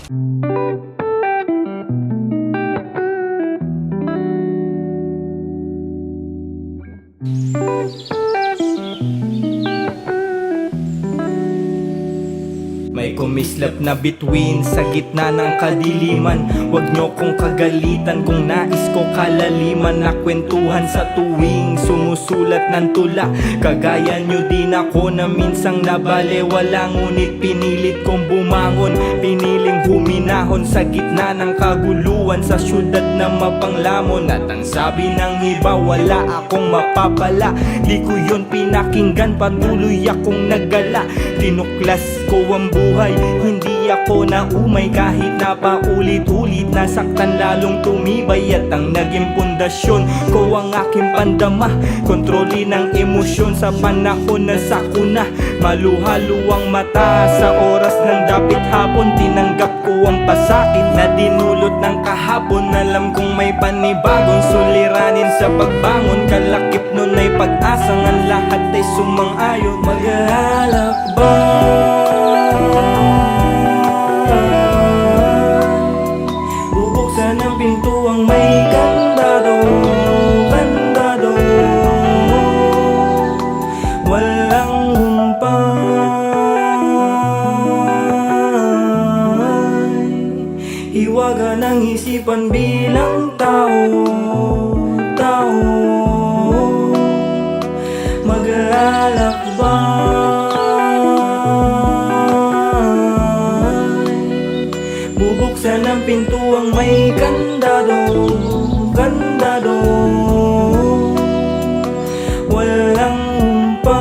May kumislap na bituin sa gitna ng kadiliman. Huwag nyo kong kagalitan kung nais ko kalaliman na kwentuhan sa tuwing sumusulat ng tula. Kagaya nyo din ako na minsang nabalewala, ngunit pinilit kong bumangon, piniling huminahon sa gitna ng kaguluhan sa syudad na mapanglamon. At ang sabi ng iba, wala akong mapapala. Di ko yun pinakinggan, patuloy akong nagala. Tinuklas ko ang buhay, hindi ako naumay. Kahit na paulit-ulit nasaktan, lalong tumibay. At ang naging pundasyon ko ang aking pandama, kontrolin ang emosyon sa panahon na sakuna. Maluhaluang mata sa oras ng dapit hapon, tinanggap ko ang pasakit na dinulot ng kahapon. Alam kong may panibagong suliranin sa pagbangon. Kalakip nun ay pag-asang ang lahat ay sumang-ayon. Bubuksan ang pintuang may kandado, kandado. Walang humpay, hiwaga ng isipan bilang tao, tao. Bubuksan ang pintuang may kandado, kandado. Walang humpay,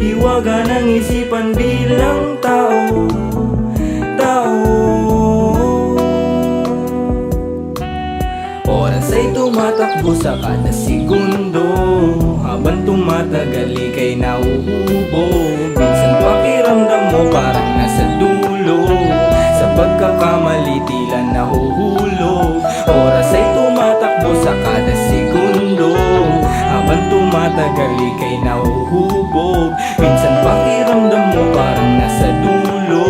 hiwaga ng isipan bilang tao, tao. Oras ay tumatakbo sa kada segundo, habang tumatagal ika'y nauhubog. Minsan pakiramdam mo parang nasa dulo, sa pagkakamali tila nahuhulog. Oras ay tumatakbo sa kada segundo, habang tumatagal ika'y nahuhubog. Minsan pakiramdam mo parang nasa dulo,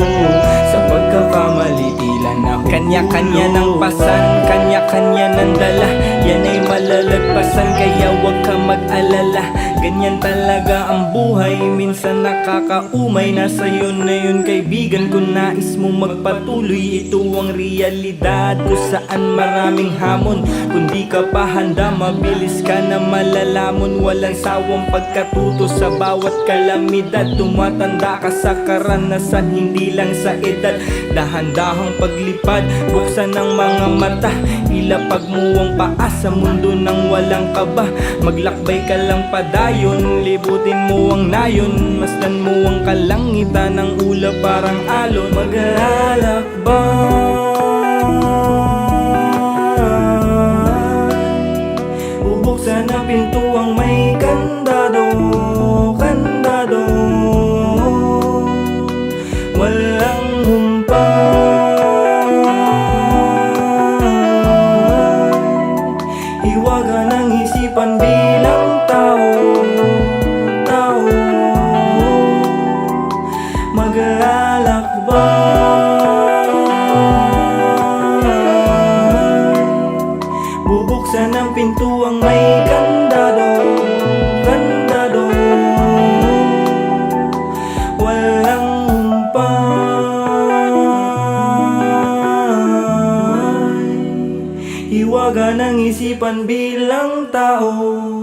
sa pagkakamali tila nahuhulog. Kanya-kanya ng pasan, kanya-kanya ng dala, yan ay malalagpasan, kaya huwag ka mag-alala. Ganyan talaga ang buhay, minsan nakakaumay. Nasa iyo na yun kaibigan, kung nais mo magpatuloy. Ito ang realidad kung saan maraming hamon. Kung di ka pa handa, mabilis ka na malalamon. Walang sawang pagkatuto sa bawat kalamidad. Tumatanda ka sa karanasan, hindi lang sa edad. Dahan-dahang paglipad, buksan ang mga mata. Ilapag mo ang paa sa mundo ng walang kaba. Maglakbay ka lang padayon, libutin mo ang nayon. Masdan mo ang kalangitan ng ulap parang alon. Maglalakbay, bubuksan ang pintuang may kandado, kandado. Walang humpay, hiwaga ng isipan bilang tao, tao. Maglalakbay, bubuksan ang pintuang may kandado, kandado. Walang humpay, hiwaga ng isipan bilang tao.